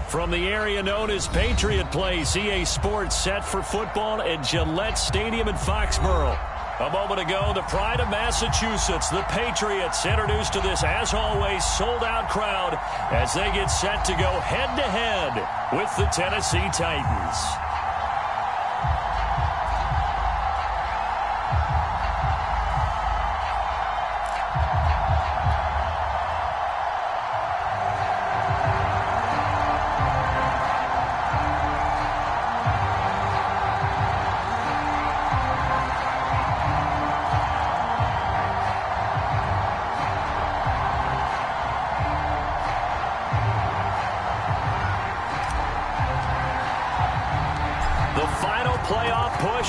From the area known as Patriot Place, EA Sports set for football at Gillette Stadium in Foxborough. A moment ago, the pride of Massachusetts, the Patriots, introduced to this, as always, sold-out crowd as they get set to go head-to-head with the Tennessee Titans.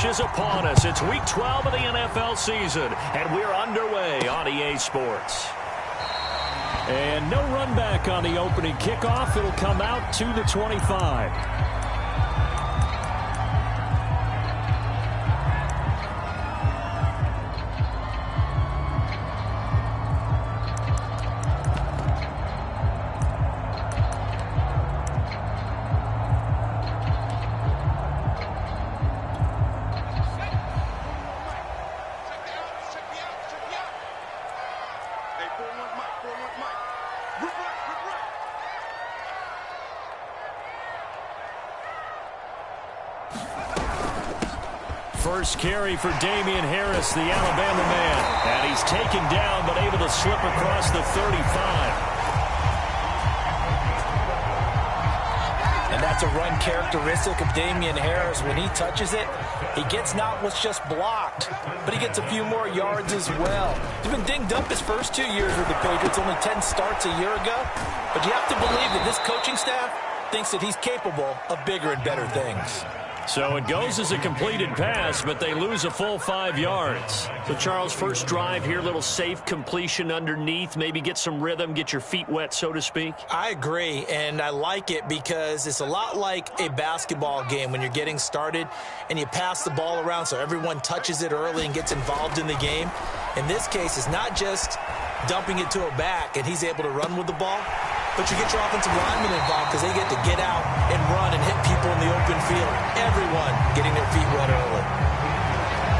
Is upon us. It's week 12 of the NFL season, and we're underway on EA Sports. And no run back on the opening kickoff. It'll come out to the 25. First carry for Damian Harris, the Alabama man. And he's taken down, but able to slip across the 35. And that's a run characteristic of Damian Harris. When he touches it, he gets not what's just blocked, but he gets a few more yards as well. He's been dinged up his first 2 years with the Patriots, only 10 starts a year ago. But you have to believe that this coaching staff thinks that he's capable of bigger and better things. So it goes as a completed pass, but they lose a full 5 yards. So, Charles, first drive here, little safe completion underneath, maybe get some rhythm, get your feet wet, so to speak. I agree, and I like it because it's a lot like a basketball game when you're getting started and you pass the ball around so everyone touches it early and gets involved in the game. In this case, it's not just dumping it to a back and he's able to run with the ball, but you get your offensive linemen involved because they get to get out and run and hit people in the open field. Everyone getting their feet wet early.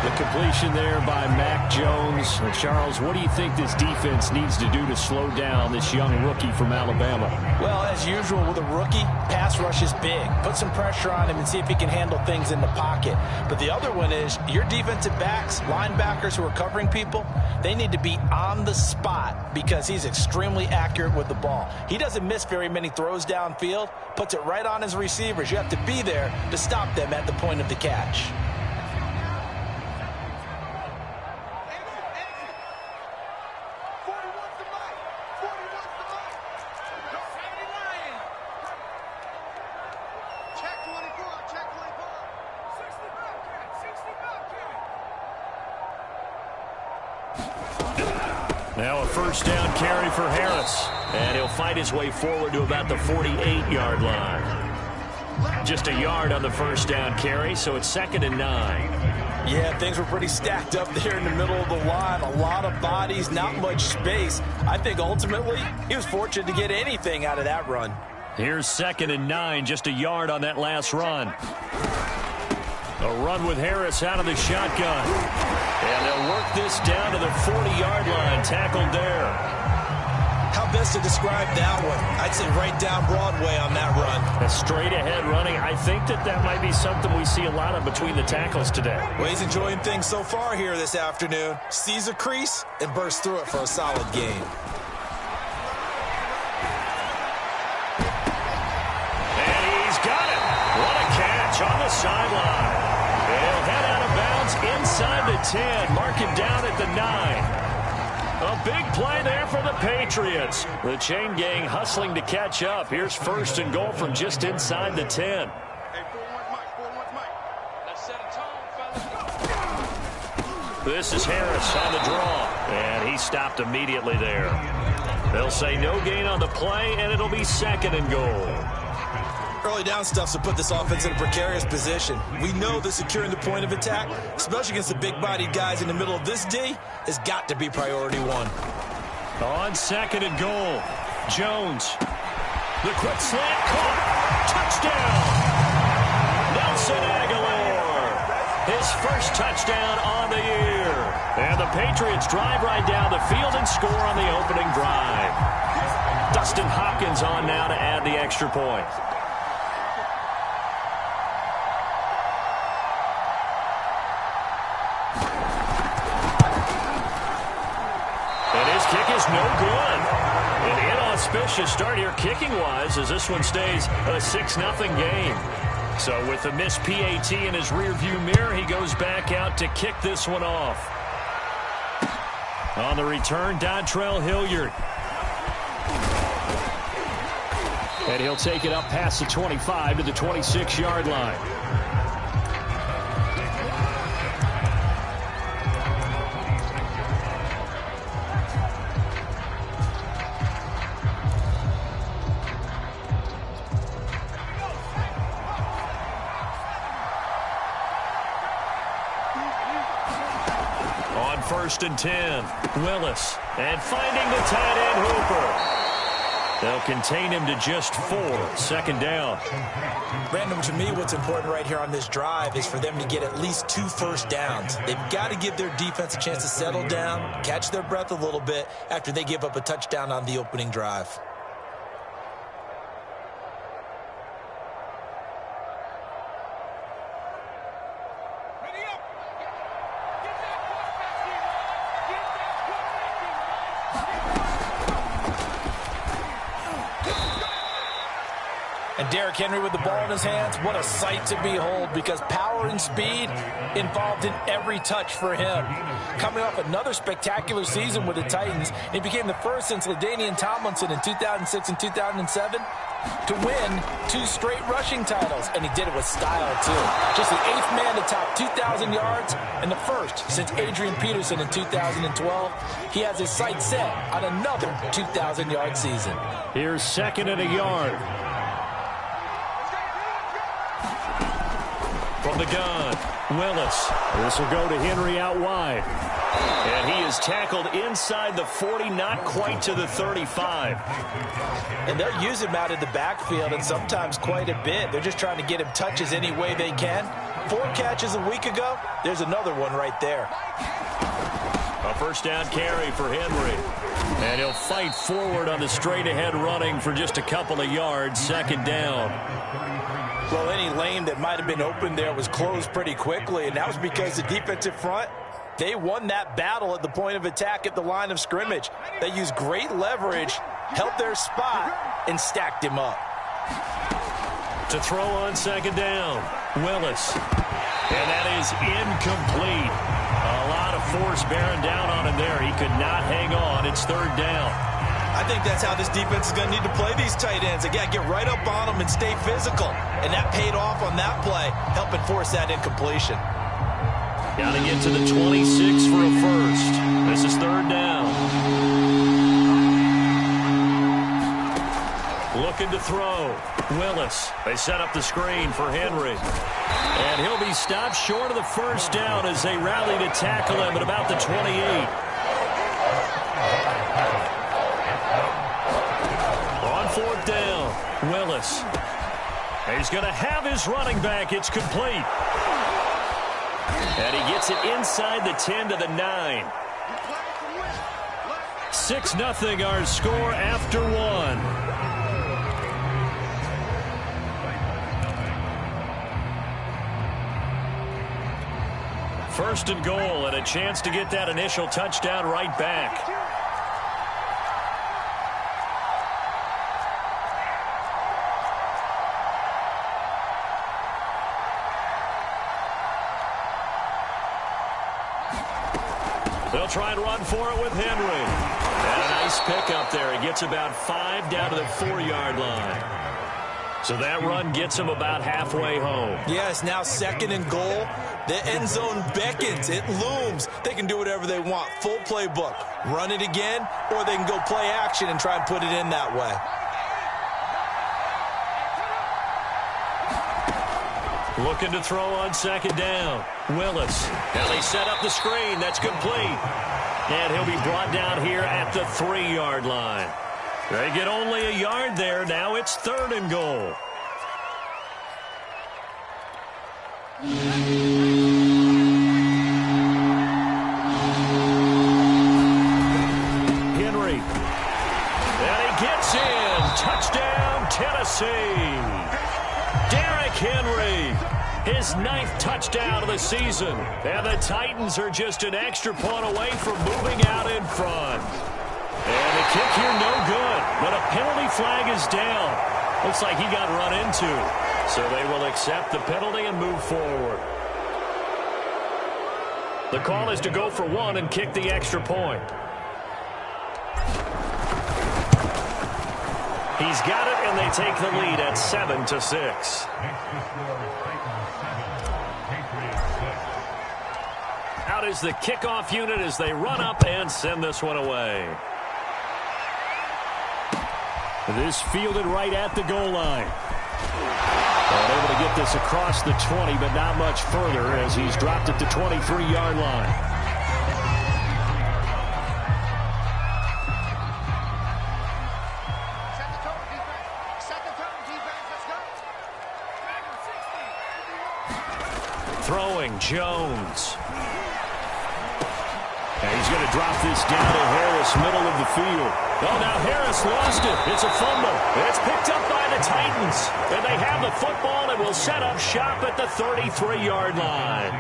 The completion there by Mac Jones. Charles, what do you think this defense needs to do to slow down this young rookie from Alabama? Well, as usual with a rookie, pass rush is big. Put some pressure on him and see if he can handle things in the pocket. But the other one is your defensive backs, linebackers who are covering people, they need to be on the spot because he's extremely accurate with the ball. He doesn't miss very many throws downfield, puts it right on his receivers. You have to be there to stop them at the point of the catch. Now a first down carry for Harris. And he'll fight his way forward to about the 48-yard line. Just a yard on the first down carry, so it's 2nd and 9. Yeah, things were pretty stacked up there in the middle of the line. A lot of bodies, not much space. I think ultimately he was fortunate to get anything out of that run. Here's 2nd and 9, just a yard on that last run. A run with Harris out of the shotgun. And they'll work this down to the 40-yard line, tackled there. How best to describe that one? I'd say right down Broadway on that run. A straight-ahead running. I think that might be something we see a lot of between the tackles today. Well, he's enjoying things so far here this afternoon. Sees a crease and bursts through it for a solid gain. And he's got it. What a catch on the sideline. They'll head out of bounds inside the 10. Mark him down at the 9. A big play there for the Patriots. The chain gang hustling to catch up. Here's 1st and goal from just inside the 10. This is Harris on the draw. And he stopped immediately there. They'll say no gain on the play, and it'll be 2nd and goal. Early down stuff to put this offense in a precarious position. We know that securing the point of attack, especially against the big-bodied guys in the middle of this D, has got to be priority one. On 2nd and goal, Jones. The quick slant caught. Touchdown! Nelson Aguilar. His first touchdown on the year. And the Patriots drive right down the field and score on the opening drive. Dustin Hopkins on now to add the extra point. And his kick is no good. An inauspicious start here kicking-wise as this one stays a 6-0 game. So with the missed PAT in his rearview mirror, he goes back out to kick this one off. On the return, Dontrell Hilliard. And he'll take it up past the 25 to the 26-yard line. On 1st and 10, Willis. And finding the tight end Hooper. They'll contain him to just 4. 2nd down. Brandon, to me, what's important right here on this drive is for them to get at least 2 first downs. They've got to give their defense a chance to settle down, catch their breath a little bit after they give up a touchdown on the opening drive. And Derrick Henry with the ball in his hands, what a sight to behold, because power and speed involved in every touch for him. Coming off another spectacular season with the Titans, he became the first since LaDainian Tomlinson in 2006 and 2007 to win 2 straight rushing titles, and he did it with style, too. Just the 8th man to top 2,000 yards and the first since Adrian Peterson in 2012. He has his sights set on another 2,000-yard season. Here's 2nd and a yard. From the gun, Willis. This will go to Henry out wide. And he is tackled inside the 40, not quite to the 35. And they'll use him out in the backfield, and sometimes quite a bit. They're just trying to get him touches any way they can. 4 catches a week ago. There's another one right there. A 1st down carry for Henry. And he'll fight forward on the straight-ahead running for just a couple of yards. 2nd down. Well, any lane that might have been open there was closed pretty quickly, and that was because the defensive front, they won that battle at the point of attack at the line of scrimmage. They used great leverage, held their spot, and stacked him up. To throw on 2nd down, Willis. And that is incomplete. A lot of force bearing down on him there. He could not hang on. It's 3rd down. I think that's how this defense is going to need to play these tight ends. They got to get right up on them and stay physical. And that paid off on that play, helping force that incompletion. Got to get to the 26 for a first. This is 3rd down. Looking to throw. Willis. They set up the screen for Henry. And he'll be stopped short of the 1st down as they rally to tackle him at about the 28. On 4th down, Willis. He's going to have his running back. It's complete. And he gets it inside the 10 to the 9. 6-0 our score after 1. First and goal, and a chance to get that initial touchdown right back. They'll try and run for it with Henry. And a nice pickup there. He gets about 5 down to the 4-yard line. So that run gets him about halfway home. Yes, now 2nd and goal. The end zone beckons. It looms. They can do whatever they want. Full playbook. Run it again, or they can go play action and try and put it in that way. Looking to throw on 2nd down. Willis. Now they set up the screen. That's complete. And he'll be brought down here at the 3-yard line. They get only a yard there. Now it's 3rd and goal. Henry. And he gets in. Touchdown, Tennessee. Derrick Henry. His 9th touchdown of the season. And the Titans are just an extra point away from moving out in front. And the kick here no good. But a penalty flag is down. Looks like he got run into. So they will accept the penalty and move forward. The call is to go for 1 and kick the extra point. He's got it, and they take the lead at 7-6. Out is the kickoff unit as they run up and send this one away. This fielded right at the goal line. And able to get this across the 20, but not much further as he's dropped it to 23-yard line. Throwing, Jones. And he's going to drop this down to Harris, middle of the field. Oh, now Harris lost it. It's a fumble. It's picked up by the Titans. And they have the football and will set up shop at the 33-yard line.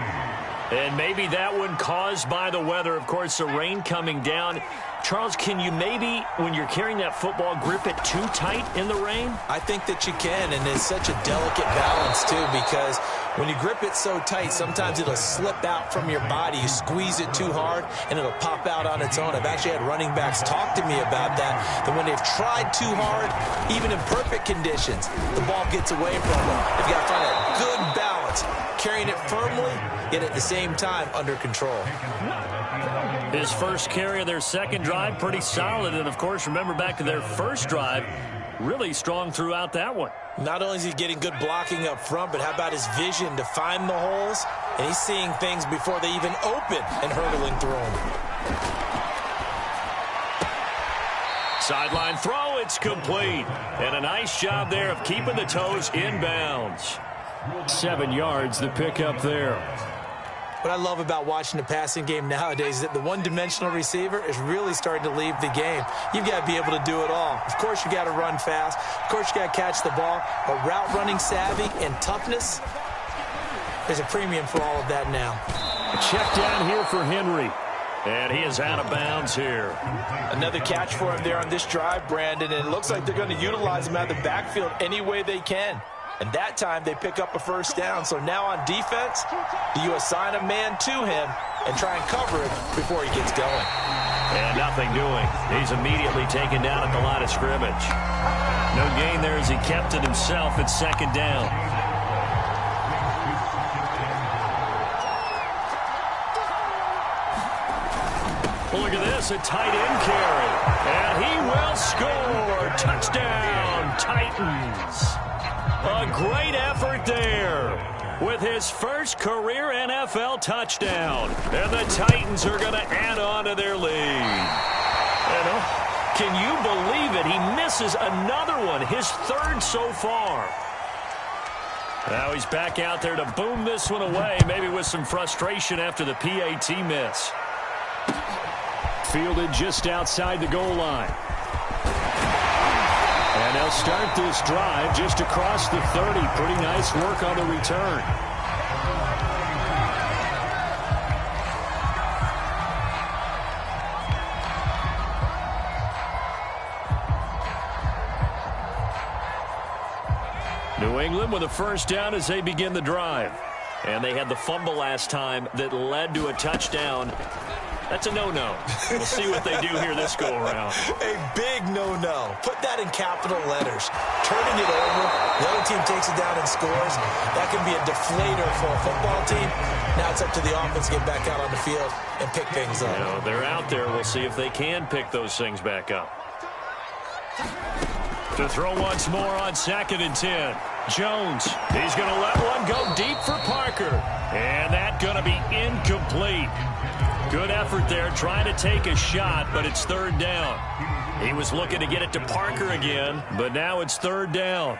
And maybe that one caused by the weather. Of course, the rain coming down. Charles, can you maybe, when you're carrying that football, grip it too tight in the rain? I think that you can, and it's such a delicate balance, too, because when you grip it so tight, sometimes it'll slip out from your body. You squeeze it too hard, and it'll pop out on its own. I've actually had running backs talk to me about that when they've tried too hard, even in perfect conditions, the ball gets away from them. They've got to find a good balance, carrying it firmly, yet at the same time under control. His first carry of their second drive, pretty solid. And, of course, remember back to their first drive, really strong throughout that one. Not only is he getting good blocking up front, but how about his vision to find the holes? And he's seeing things before they even open and hurdling through them. Sideline throw, it's complete. And a nice job there of keeping the toes inbounds. 7 yards, the pickup there. What I love about watching the passing game nowadays is that the one-dimensional receiver is really starting to leave the game. You've got to be able to do it all. Of course, you got to run fast. Of course, you got to catch the ball. But route running savvy and toughness, there's a premium for all of that now. Check down here for Henry. And he is out of bounds here. Another catch for him there on this drive, Brandon. And it looks like they're going to utilize him out of the backfield any way they can. And that time they pick up a first down. So now on defense, do you assign a man to him and try and cover it before he gets going? And nothing doing. He's immediately taken down at the line of scrimmage. No gain there as he kept it himself at second down. Well, look at this, a tight end carry. And he will score. Touchdown, Titans. A great effort there with his first career NFL touchdown. And the Titans are going to add on to their lead. And, can you believe it? He misses another one, his third so far. Now he's back out there to boom this one away, maybe with some frustration after the PAT miss. Fielded just outside the goal line. And they'll start this drive just across the 30. Pretty nice work on the return. New England with a first down as they begin the drive. And they had the fumble last time that led to a touchdown. That's a no-no. We'll see what they do here this go-around. A big no-no. Put that in capital letters. Turning it over, the other team takes it down and scores. That can be a deflator for a football team. Now it's up to the offense to get back out on the field and pick things up. You know, they're out there. We'll see if they can pick those things back up. To throw once more on 2nd and 10. Jones, he's going to let one go deep for Parker. And that's going to be incomplete. Good effort there, trying to take a shot, but it's third down. He was looking to get it to Parker again, but now it's third down.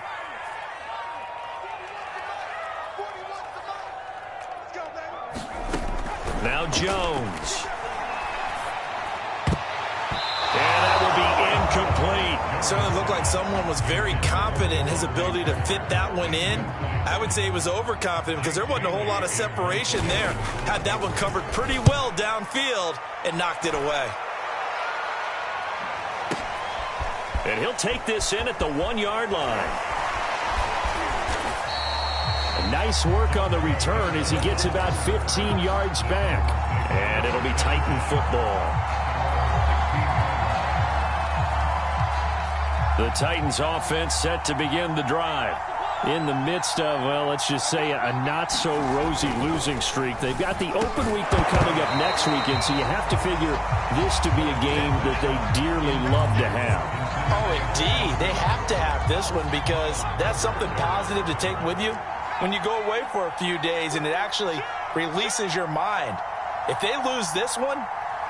Now Jones. And that will be incomplete. Certainly looked like someone was very confident in his ability to fit that one in. I would say he was overconfident because there wasn't a whole lot of separation there. Had that one covered pretty well downfield and knocked it away. And he'll take this in at the 1-yard line. Nice work on the return as he gets about 15 yards back. And it'll be Titan football. The Titans offense set to begin the drive. In the midst of, well, let's just say a not-so-rosy losing streak. They've got the open week, though, coming up next weekend, so you have to figure this to be a game that they dearly love to have. Oh, indeed. They have to have this one because that's something positive to take with you when you go away for a few days, and it actually releases your mind. If they lose this one,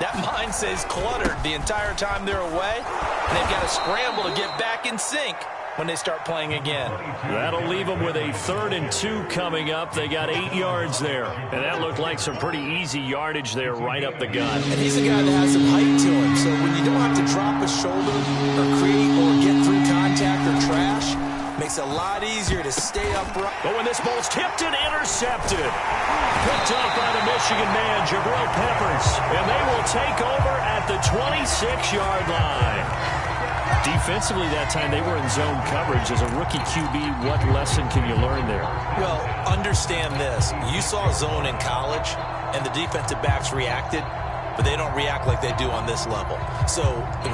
that mind stays cluttered the entire time they're away, and they've got to scramble to get back in sync when they start playing again. That'll leave them with a 3rd and 2 coming up. They got 8 yards there, and that looked like some pretty easy yardage there right up the gut. And he's a guy that has some height to him, so when you don't have to drop a shoulder or create or get through contact or trash, makes it a lot easier to stay upright. But when this ball's tipped and intercepted, picked up by the Michigan man, Jabril Peppers, and they will take over at the 26-yard line. Defensively that time, they were in zone coverage. As a rookie QB, what lesson can you learn there? Well, understand this. You saw zone in college, and the defensive backs reacted, but they don't react like they do on this level. So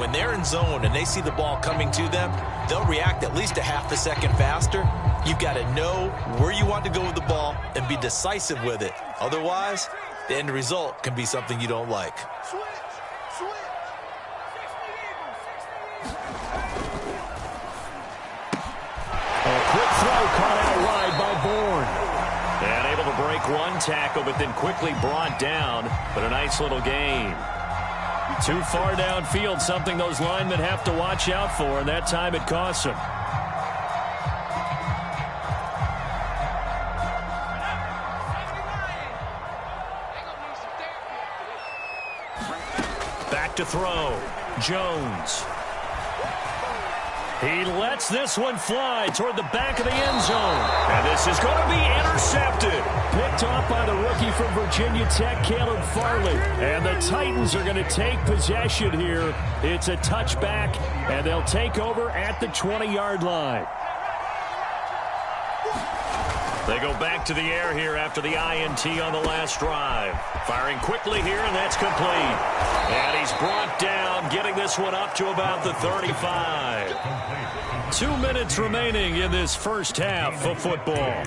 when they're in zone and they see the ball coming to them, they'll react at least a half a second faster. You've got to know where you want to go with the ball and be decisive with it. Otherwise, the end result can be something you don't like. Quick throw caught out wide by Bourne. And able to break one tackle, but then quickly brought down. But a nice little gain. Too far downfield, something those linemen have to watch out for, and that time it costs them. Back to throw. Jones. He lets this one fly toward the back of the end zone. And this is going to be intercepted. Picked off by the rookie from Virginia Tech, Caleb Farley. And the Titans are going to take possession here. It's a touchback, and they'll take over at the 20-yard line. They go back to the air here after the INT on the last drive. Firing quickly here, and that's complete. And he's brought down, getting this one up to about the 35. 2 minutes remaining in this first half of football.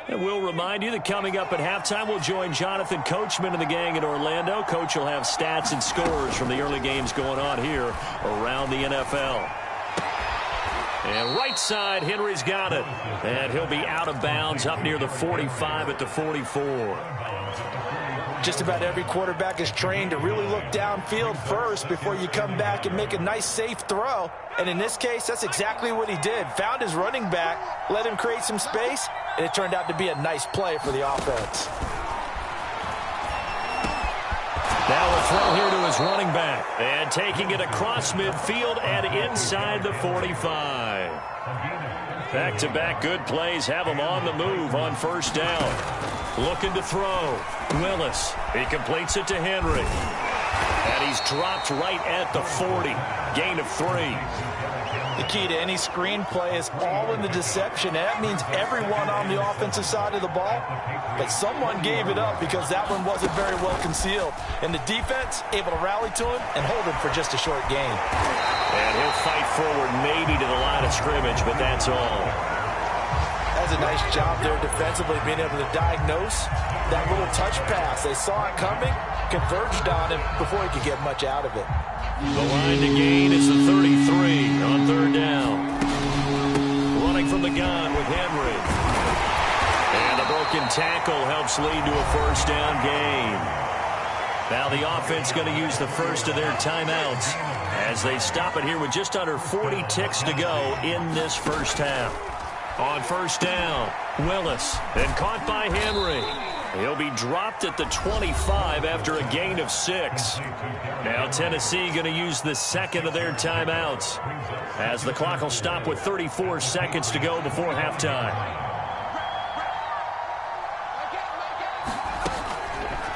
And we'll remind you that coming up at halftime, we'll join Jonathan Coachman and the gang in Orlando. Coach will have stats and scores from the early games going on here around the NFL. And right side, Henry's got it. And he'll be out of bounds up near the 45 at the 44. Just about every quarterback is trained to really look downfield first before you come back and make a nice, safe throw. And in this case, that's exactly what he did. Found his running back, let him create some space, and it turned out to be a nice play for the offense. Now a throw here to his running back. And taking it across midfield and inside the 45. Back-to-back good plays have him on the move on first down. Looking to throw. Willis. He completes it to Henry. And he's dropped right at the 40. Gain of 3. The key to any screenplay is all in the deception. And that means everyone on the offensive side of the ball. But someone gave it up because that one wasn't very well concealed. And the defense able to rally to him and hold him for just a short gain. And he'll fight forward maybe to the line of scrimmage, but that's all. That's a nice job there defensively, being able to diagnose that little touch pass. They saw it coming, converged on him before he could get much out of it. The line to gain is the 33 on third down. Running from the gun with Henry. And a broken tackle helps lead to a first down gain. Now the offense going to use the first of their timeouts as they stop it here with just under 40 ticks to go in this first half. On first down, Willis, and caught by Henry. He'll be dropped at the 25 after a gain of 6. Now Tennessee going to use the second of their timeouts, as the clock will stop with 34 seconds to go before halftime.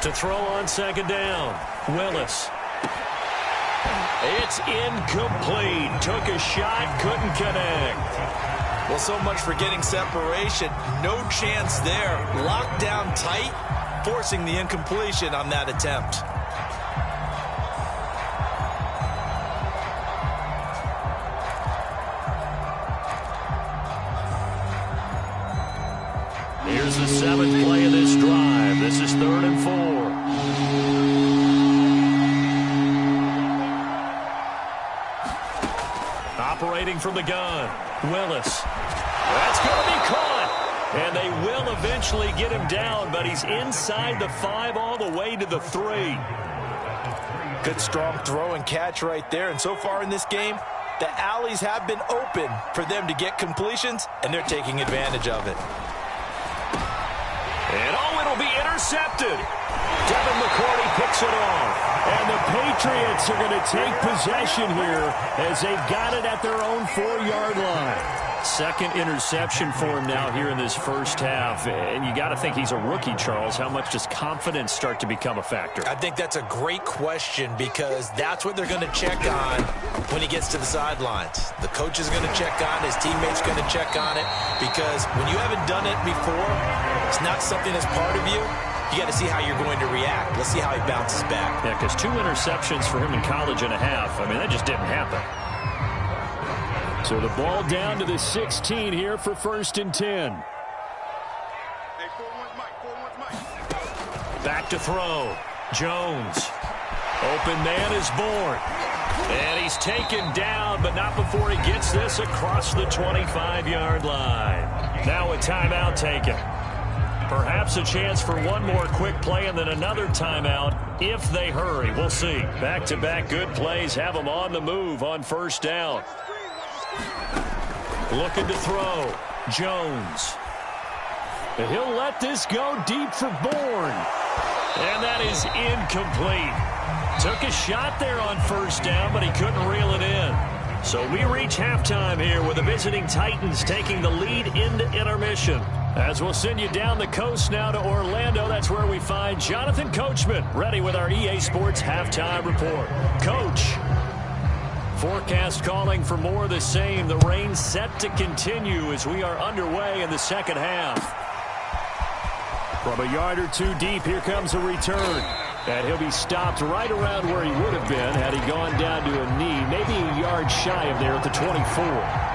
To throw on second down, Willis. It's incomplete. Took a shot, couldn't connect. Well, so much for getting separation. No chance there. Locked down tight, forcing the incompletion on that attempt. Here's the 7th play of this drive. This is 3rd and 4. Operating from the gun, Willis. That's going to be caught. And they will eventually get him down, but he's inside the 5 all the way to the 3. Good strong throw and catch right there. And so far in this game, the alleys have been open for them to get completions, and they're taking advantage of it. And it'll be intercepted. Devin McCourty picks it off. And the Patriots are going to take possession here as they've got it at their own 4-yard line. Second interception for him now here in this first half. And you got to think he's a rookie, Charles. How much does confidence start to become a factor? I think that's a great question, because that's what they're going to check on when he gets to the sidelines. The coach is going to check on it. His teammates going to check on it, because when you haven't done it before, it's not something that's part of you. You got to see how you're going to react. Let's see how he bounces back. Yeah, because 2 interceptions for him in college and a half. I mean, that just didn't happen. So the ball down to the 16 here for 1st and 10. Back to throw. Jones. Open man is born. And he's taken down, but not before he gets this across the 25-yard line. Now a timeout taken. Perhaps a chance for one more quick play and then another timeout if they hurry. We'll see. Back-to-back good plays have them on the move on first down. Looking to throw. Jones. He'll let this go deep for Bourne. And that is incomplete. Took a shot there on first down, but he couldn't reel it in. So we reach halftime here with the visiting Titans taking the lead into intermission. As we'll send you down the coast now to Orlando, that's where we find Jonathan Coachman, ready with our EA Sports Halftime Report. Coach. Forecast calling for more of the same. The rain set to continue as we are underway in the second half. From a yard or 2 deep, here comes a return. And he'll be stopped right around where he would have been had he gone down to a knee, maybe a yard shy of there at the 24.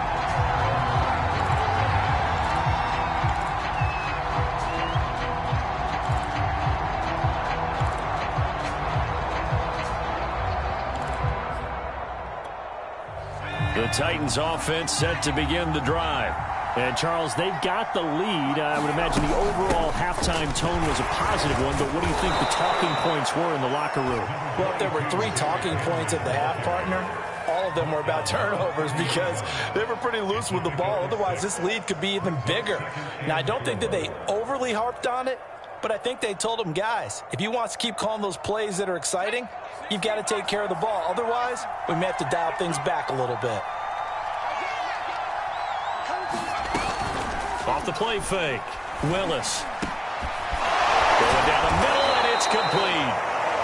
The Titans offense set to begin the drive. And, Charles, they've got the lead. I would imagine the overall halftime tone was a positive one, but what do you think the talking points were in the locker room? Well, if there were 3 talking points at the half, partner, all of them were about turnovers, because they were pretty loose with the ball. Otherwise, this lead could be even bigger. Now, I don't think that they overly harped on it, but I think they told them, guys, if you want to keep calling those plays that are exciting, you've got to take care of the ball. Otherwise, we may have to dial things back a little bit. Off the play fake, Willis. Going down the middle, and it's complete.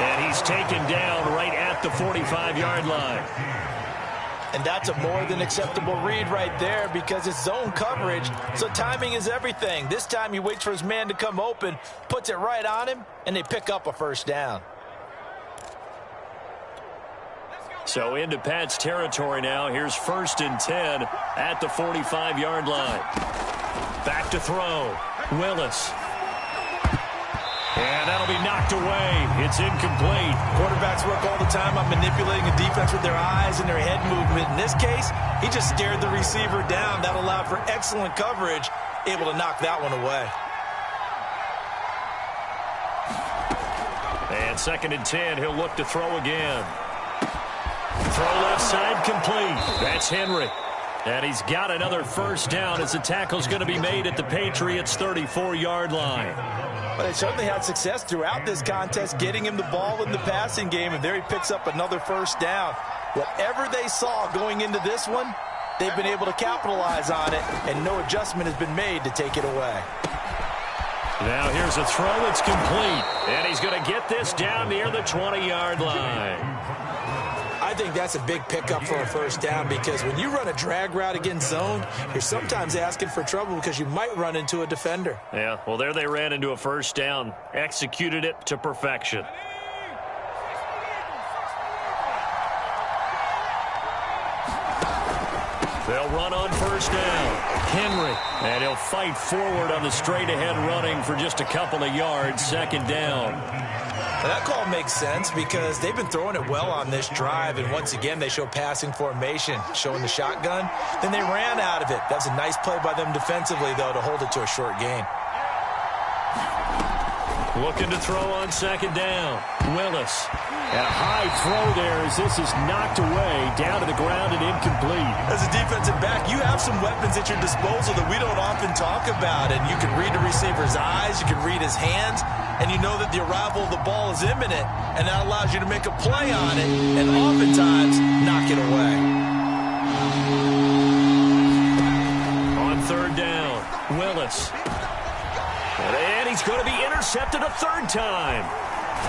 And he's taken down right at the 45-yard line. And that's a more than acceptable read right there, because it's zone coverage, so timing is everything. This time he waits for his man to come open, puts it right on him, and they pick up a first down. So into Pat's territory now. Here's 1st and 10 at the 45-yard line. Back to throw. Willis. And that'll be knocked away. It's incomplete. Quarterbacks work all the time on manipulating the defense with their eyes and their head movement. In this case, he just stared the receiver down. That allowed for excellent coverage, able to knock that one away. And 2nd and 10, he'll look to throw again. Throw left side complete. That's Henry. And he's got another first down as the tackle's going to be made at the Patriots' 34-yard line. But they certainly had success throughout this contest getting him the ball in the passing game, and there he picks up another first down. Whatever they saw going into this one, they've been able to capitalize on it, and no adjustment has been made to take it away. Now here's a throw that's complete, and he's going to get this down near the 20-yard line. I think that's a big pickup for a first down, because when you run a drag route against zone, you're sometimes asking for trouble because you might run into a defender. Yeah, well, there they ran into a first down, executed it to perfection. They'll run on first down. Henry, and he'll fight forward on the straight-ahead running for just a couple of yards, second down. Now that call makes sense because they've been throwing it well on this drive, and once again they show passing formation, showing the shotgun. Then they ran out of it. That's a nice play by them defensively, though, to hold it to a short gain. Looking to throw on second down. Willis. And a high throw there as this is knocked away, down to the ground and incomplete. As a defensive back, you have some weapons at your disposal that we don't often talk about. And you can read the receiver's eyes, you can read his hands, and you know that the arrival of the ball is imminent. And that allows you to make a play on it and oftentimes knock it away. On third down, Willis. And he's going to be intercepted a third time.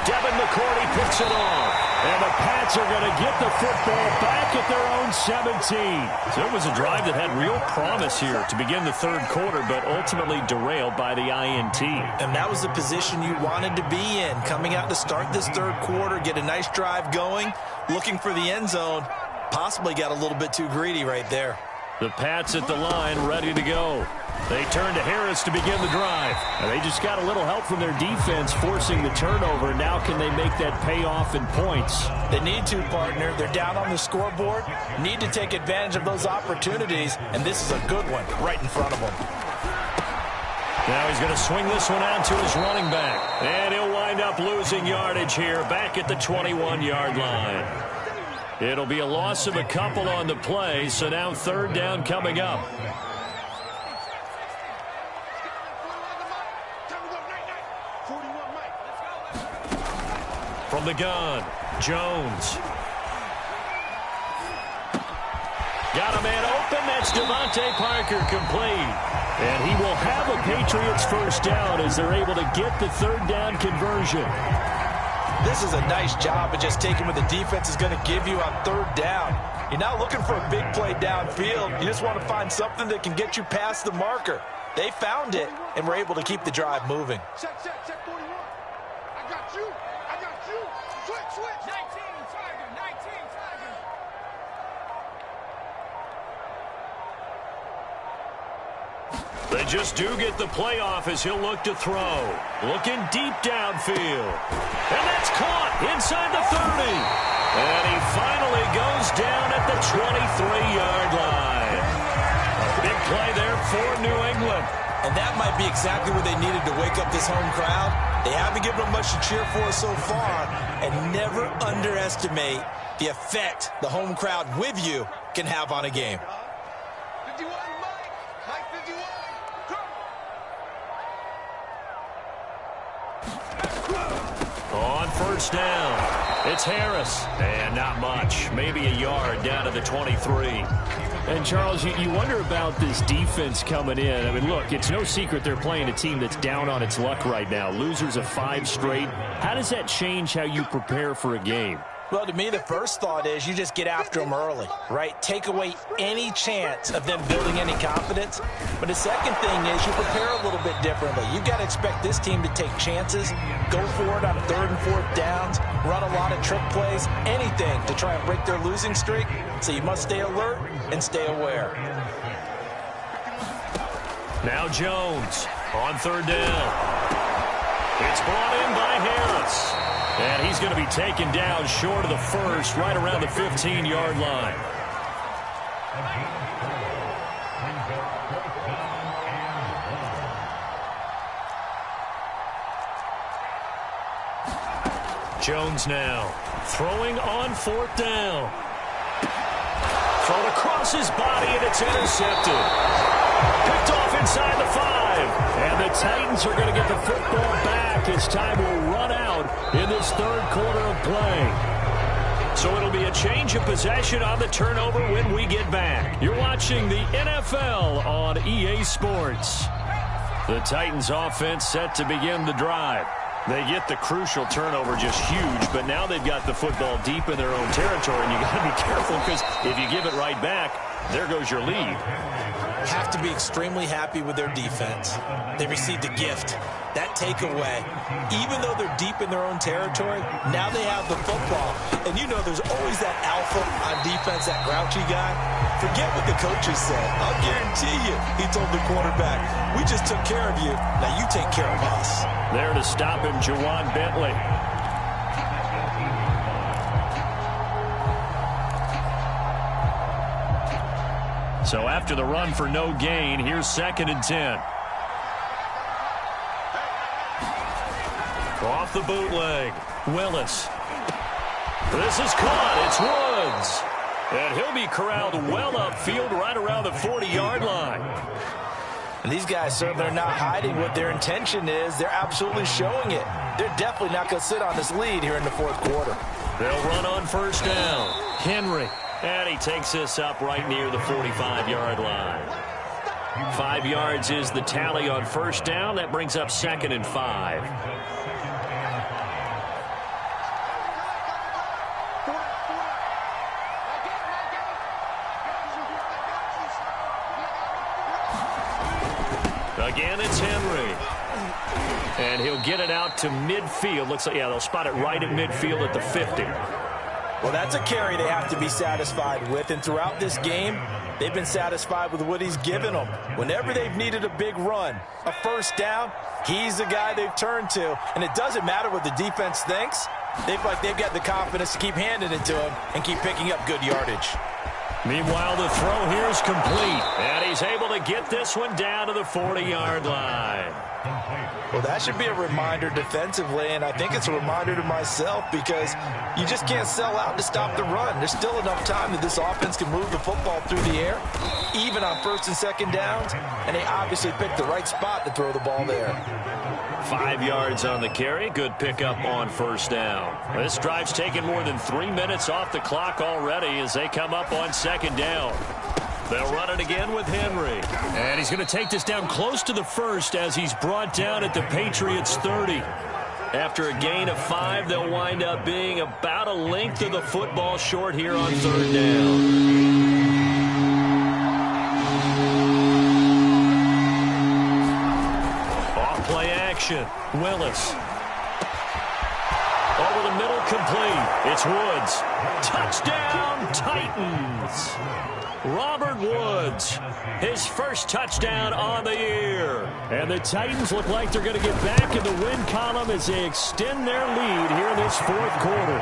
Devin McCourty picks it off. And the Pats are going to get the football back at their own 17. So it was a drive that had real promise here to begin the third quarter, but ultimately derailed by the INT. And that was the position you wanted to be in. Coming out to start this third quarter, get a nice drive going, looking for the end zone. Possibly got a little bit too greedy right there. The Pats at the line, ready to go. They turn to Harris to begin the drive. And they just got a little help from their defense forcing the turnover. Now can they make that pay off in points? They need to, partner. They're down on the scoreboard. Need to take advantage of those opportunities. And this is a good one right in front of them. Now he's going to swing this one out to his running back. And he'll wind up losing yardage here back at the 21-yard line. It'll be a loss of a couple on the play, so now third down coming up. From the gun, Jones. Got a man open. That's Devontae Parker complete. And he will have a Patriots first down as they're able to get the third down conversion. This is a nice job of just taking what the defense is going to give you on third down. You're not looking for a big play downfield. You just want to find something that can get you past the marker. They found it and were able to keep the drive moving. Check 41. I got you. I got you. Switch. 19 Tiger. 19 Tiger. They just do get the playoff as he'll look to throw. Looking deep downfield. And that's caught inside the 30. And he finally goes down at the 23-yard line. A big play there for New England. And that might be exactly what they needed to wake up this home crowd. They haven't given them much to cheer for so far. And never underestimate the effect the home crowd with you can have on a game. 51, Mike 51. On first down, it's Harris. And not much, maybe a yard down to the 23. And, Charles, you wonder about this defense coming in. I mean, look, it's no secret they're playing a team that's down on its luck right now. Losers of 5 straight. How does that change how you prepare for a game? Well, to me, the first thought is you just get after them early, right? Take away any chance of them building any confidence. But the second thing is you prepare a little bit differently. You've got to expect this team to take chances, go for it on third and fourth downs, run a lot of trick plays, anything to try and break their losing streak. So you must stay alert and stay aware. Now Jones on third down. It's brought in by Harris. And he's going to be taken down short of the first, right around the 15-yard line. Jones now throwing on fourth down. Thrown across his body, and it's intercepted. Picked off inside the 5. And the Titans are going to get the football back as time will run out in this third quarter of play. So it'll be a change of possession on the turnover when we get back. You're watching the NFL on EA Sports. The Titans offense set to begin the drive. They get the crucial turnover, just huge, but now they've got the football deep in their own territory, and you got to be careful because if you give it right back, there goes your lead. Have to be extremely happy with their defense. They received a gift. That takeaway, even though they're deep in their own territory, now they have the football. And you know there's always that alpha on defense, that grouchy guy. Forget what the coaches said. I'll guarantee you, he told the quarterback, we just took care of you. Now you take care of us. There to stop him, Juwan Bentley. So after the run for no gain, here's 2nd and 10. Off the bootleg, Willis. This is caught. It's Woods. And he'll be corralled well upfield right around the 40-yard line. And these guys, sir, they're not hiding what their intention is. They're absolutely showing it. They're definitely not going to sit on this lead here in the fourth quarter. They'll run on first down. Henry. And he takes this up right near the 45-yard line. 5 yards is the tally on first down. That brings up 2nd and 5. Again, it's Henry. And he'll get it out to midfield. Looks like, yeah, they'll spot it right at midfield at the 50. Well, that's a carry they have to be satisfied with. And throughout this game, they've been satisfied with what he's given them. Whenever they've needed a big run, a first down, he's the guy they've turned to. And it doesn't matter what the defense thinks. They feel like they've got the confidence to keep handing it to him and keep picking up good yardage. Meanwhile, the throw here is complete. And he's able to get this one down to the 40-yard line. Well, that should be a reminder defensively, and I think it's a reminder to myself because you just can't sell out to stop the run. There's still enough time that this offense can move the football through the air, even on first and second downs, and they obviously picked the right spot to throw the ball there. 5 yards on the carry. Good pickup on first down. This drive's taken more than 3 minutes off the clock already as they come up on second down. They'll run it again with Henry. And he's going to take this down close to the first as he's brought down at the Patriots 30. After a gain of 5, they'll wind up being about a length of the football short here on third down. Off play action. Willis. Over the middle, complete. It's Woods. Touchdown, Titans. Robert Woods, his first touchdown on the year. And the Titans look like they're going to get back in the win column as they extend their lead here in this fourth quarter.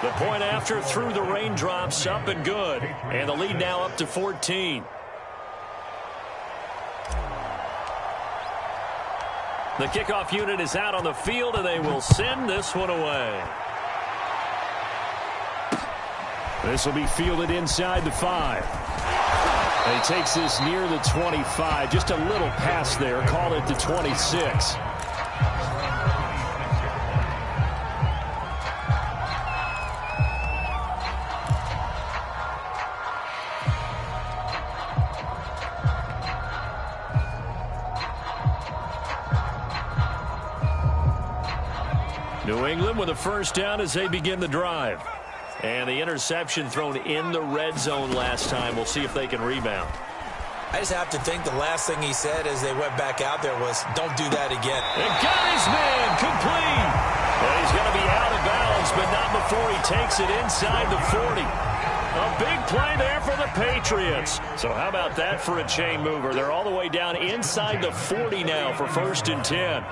The point after through the raindrops, up and good. And the lead now up to 14. The kickoff unit is out on the field, and they will send this one away. This will be fielded inside the 5. And he takes this near the 25. Just a little pass there. Call it the 26. New England with a first down as they begin the drive. And the interception thrown in the red zone last time. We'll see if they can rebound. I just have to think the last thing he said as they went back out there was, don't do that again. And got his man complete. And he's going to be out of bounds, but not before he takes it inside the 40. A big play there for the Patriots. So how about that for a chain mover? They're all the way down inside the 40 now for 1st and 10.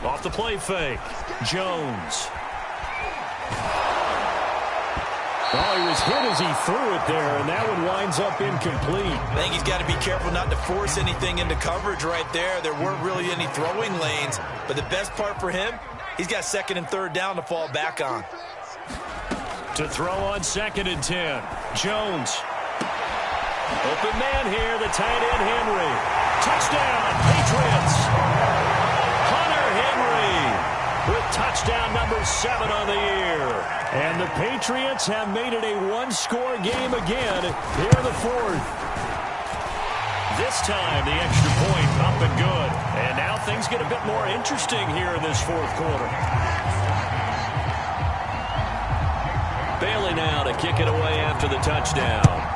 Off the play fake. Jones. Oh, he was hit as he threw it there, and that would wind ends up incomplete. I think he's got to be careful not to force anything into coverage right there. There weren't really any throwing lanes, but the best part for him, he's got second and third down to fall back on. To throw on 2nd and 10. Jones. Open man here, the tight end Henry. Touchdown, Patriots. Hunter Henry with touchdown number 7 on the year. And the Patriots have made it a one-score game again here in the 4th. This time, the extra point up and good. And now things get a bit more interesting here in this 4th quarter. Bailey now to kick it away after the touchdown.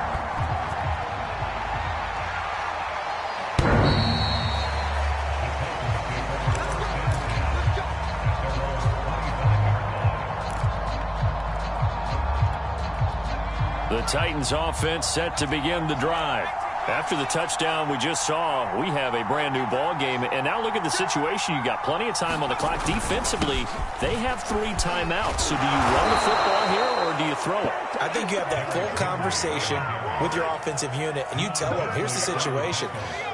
The Titans offense set to begin the drive. After the touchdown we just saw, we have a brand new ball game. And now look at the situation. You got plenty of time on the clock. Defensively, they have 3 timeouts. So do you run the football here or do you throw it? I think you have that full conversation with your offensive unit, and you tell them, here's the situation.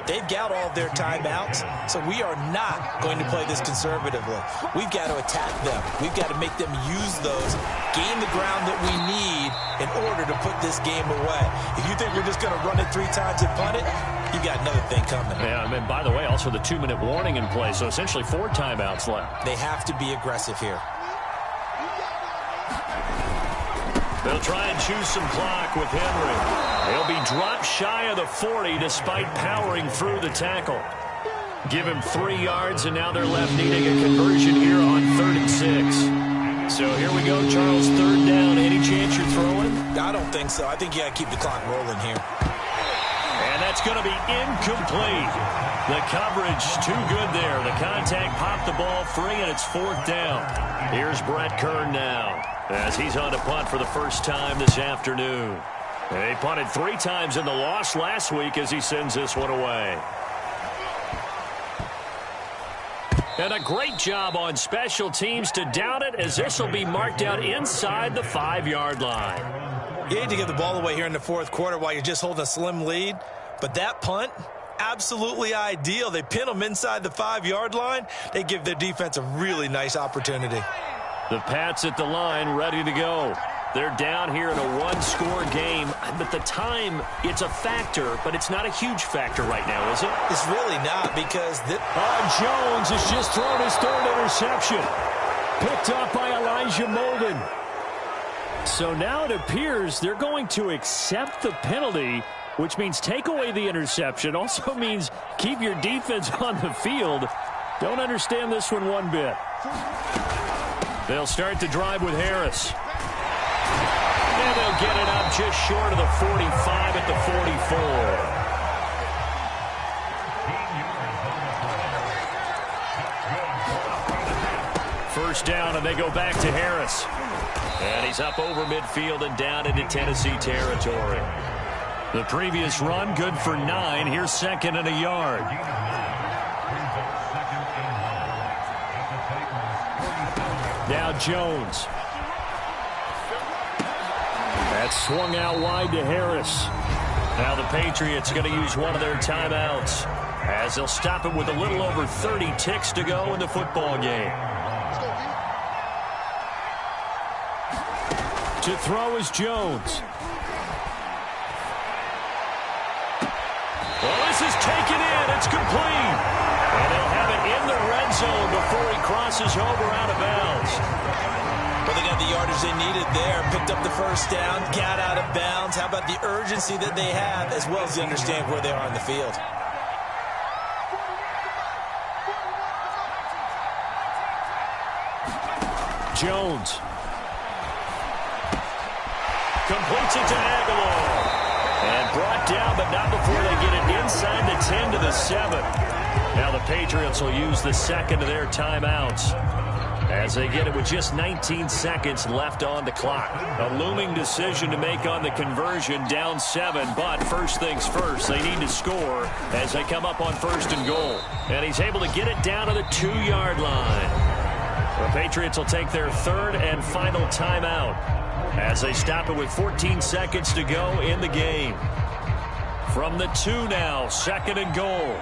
They've got all of their timeouts, so we are not going to play this conservatively. We've got to attack them. We've got to make them use those, gain the ground that we need in order to put this game away. If you think we're just going to run it 3 times and punt it, you got another thing coming. Yeah, and by the way, also the 2-minute warning in play, so essentially 4 timeouts left. They have to be aggressive here. They'll try and choose some clock with Henry. He'll be dropped shy of the 40 despite powering through the tackle. Give him 3 yards, and now they're left needing a conversion here on 3rd and 6. So here we go, Charles, 3rd down. Any chance you're throwing? I don't think so. I think you got to keep the clock rolling here. And that's going to be incomplete. The coverage too good there. The contact popped the ball free, and it's 4th down. Here's Brett Kern now as he's on to punt for the first time this afternoon. They punted 3 times in the loss last week as he sends this one away. And a great job on special teams to down it, as this will be marked out inside the 5-yard line. You hate to give the ball away here in the 4th quarter while you're just holding a slim lead, but that punt, absolutely ideal. They pin them inside the 5-yard line. They give their defense a really nice opportunity. The Pats at the line, ready to go. They're down here in a one-score game, but the time, it's a factor, but it's not a huge factor right now, is it? It's really not, because Jones has just thrown his 3rd interception. Picked up by Elijah Molden. So now it appears they're going to accept the penalty, which means take away the interception. Also means keep your defense on the field. Don't understand this one bit. They'll start the drive with Harris. And they'll get it up just short of the 45 at the 44. First down, and they go back to Harris. And he's up over midfield and down into Tennessee territory. The previous run, good for 9. Here's 2nd and a yard. Now Jones. That's swung out wide to Harris. Now the Patriots are going to use one of their timeouts, as they'll stop it with a little over 30 ticks to go in the football game. To throw is Jones. Well, this is taken in. It's complete. And they'll have it in the red zone before he crosses over out of bounds. Well, they got the yardage they needed there. Picked up the first down, got out of bounds. How about the urgency that they have, as well as they understand where they are on the field? Jones. Completes it to Aguilar. And brought down, but not before they get it inside the 10 to the 7. Now the Patriots will use the 2nd of their timeouts, as they get it with just 19 seconds left on the clock. A looming decision to make on the conversion, down 7, but first things first, they need to score as they come up on 1st and goal. And he's able to get it down to the 2-yard line. The Patriots will take their 3rd and final timeout, as they stop it with 14 seconds to go in the game. From the 2 now, 2nd and goal.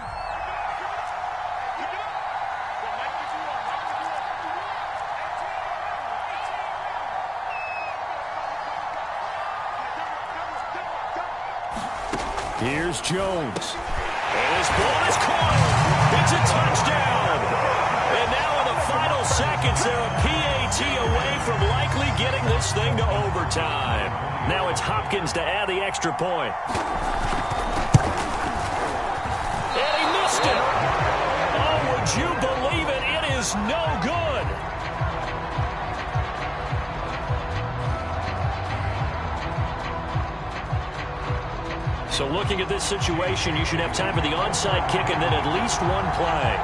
Here's Jones. And his ball is caught. It's a touchdown. And now in the final seconds, they're a PAT away from likely getting this thing to overtime. Now it's Hopkins to add the extra point. And he missed it. Oh, would you believe it? It is no good. So looking at this situation, you should have time for the onside kick and then at least one play.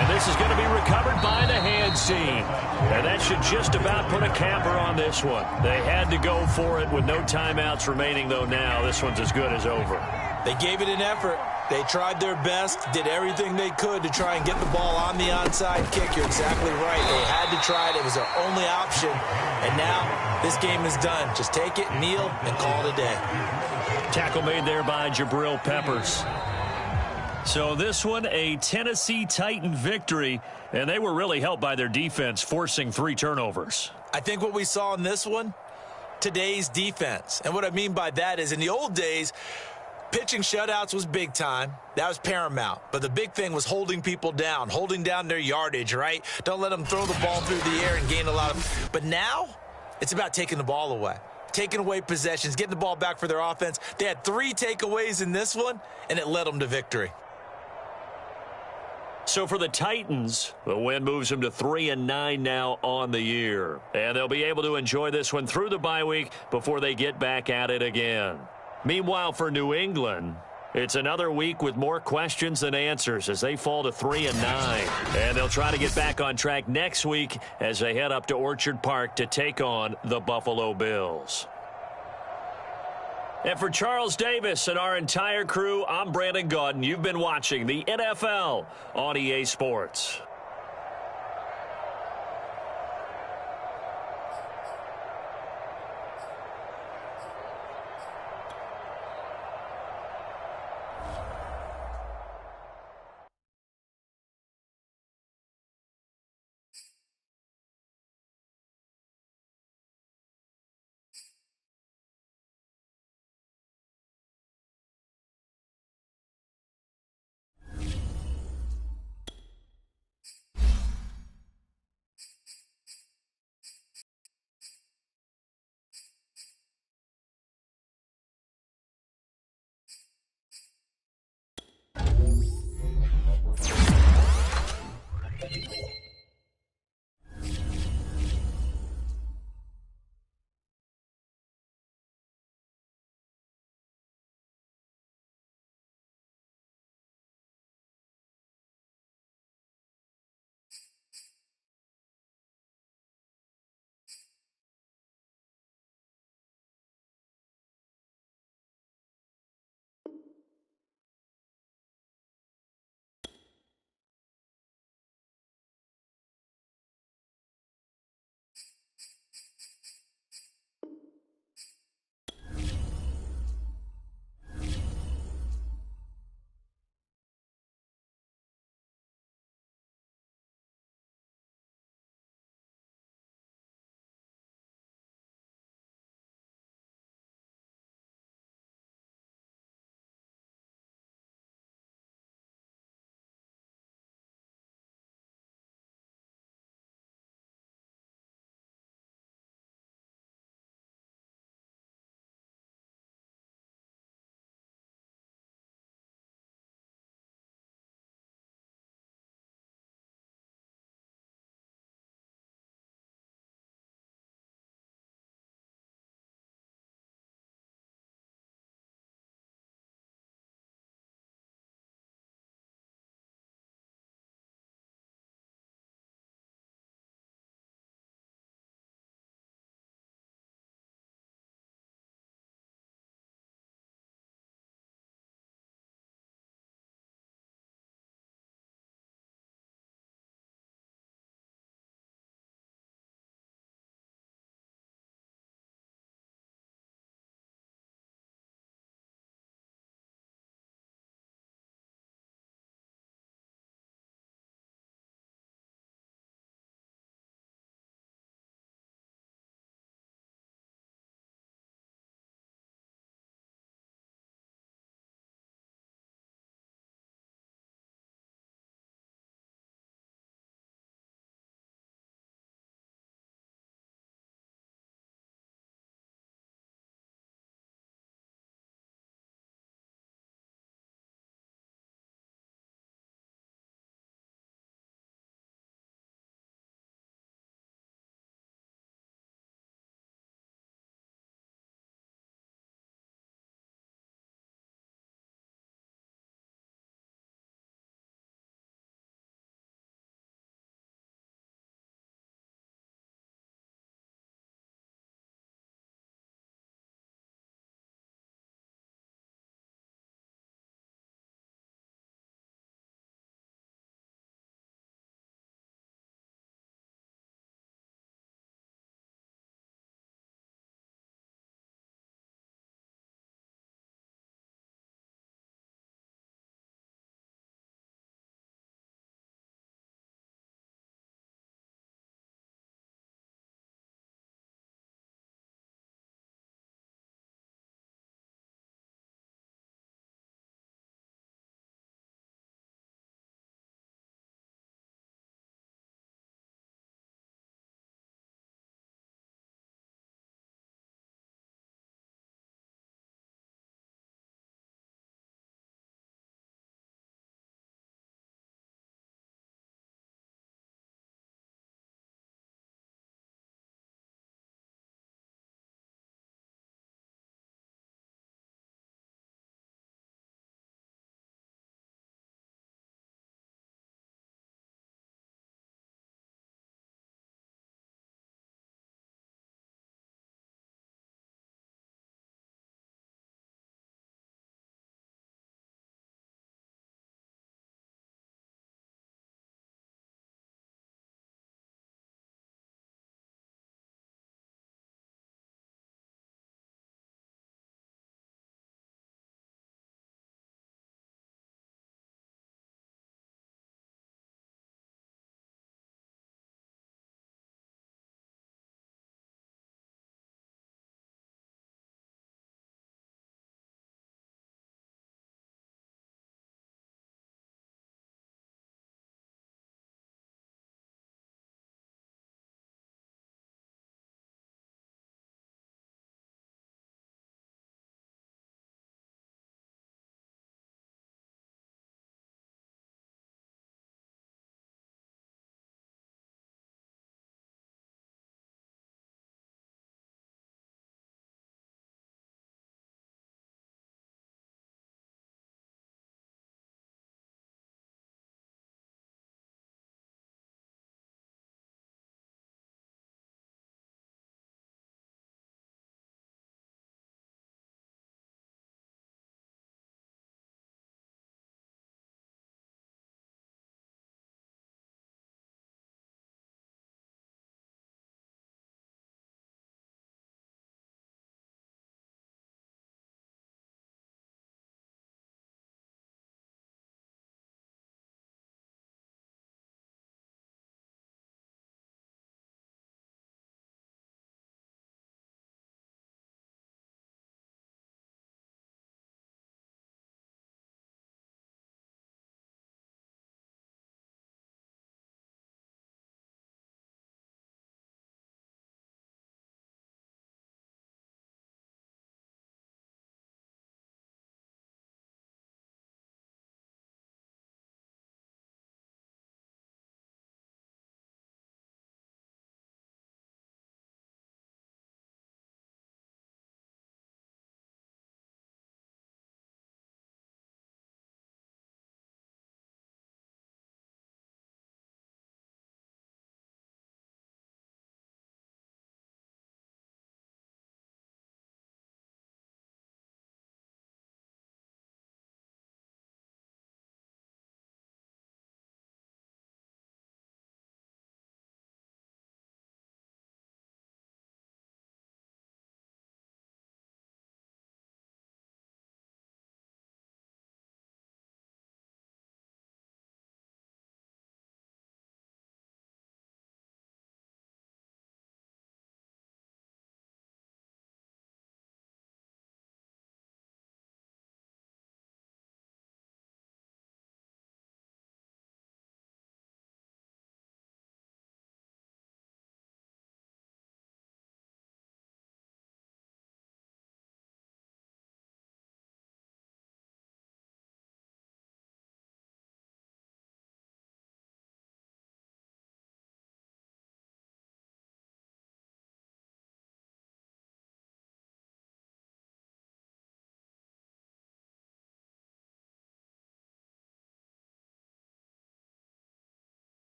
And this is going to be recovered by the hands team. And that should just about put a capper on this one. They had to go for it with no timeouts remaining, though now this one's as good as over. They gave it an effort. They tried their best, did everything they could to try and get the ball on the onside kick. You're exactly right. They had to try it. It was their only option. And now this game is done. Just take it, kneel, and call it a day. Tackle made there by Jabril Peppers. So this one, a Tennessee Titan victory, and they were really helped by their defense, forcing 3 turnovers. I think what we saw in this one, today's defense. And what I mean by that is in the old days, pitching shutouts was big time. That was paramount. But the big thing was holding people down, holding down their yardage, right? Don't let them throw the ball through the air and gain a lot of. But now it's about taking the ball away, taking away possessions, getting the ball back for their offense. They had 3 takeaways in this one, and it led them to victory. So for the Titans, the win moves them to 3-9 now on the year. And they'll be able to enjoy this one through the bye week before they get back at it again. Meanwhile, for New England, it's another week with more questions than answers as they fall to 3-9. And they'll try to get back on track next week as they head up to Orchard Park to take on the Buffalo Bills. And for Charles Davis and our entire crew, I'm Brandon Gaudin. You've been watching the NFL on EA Sports.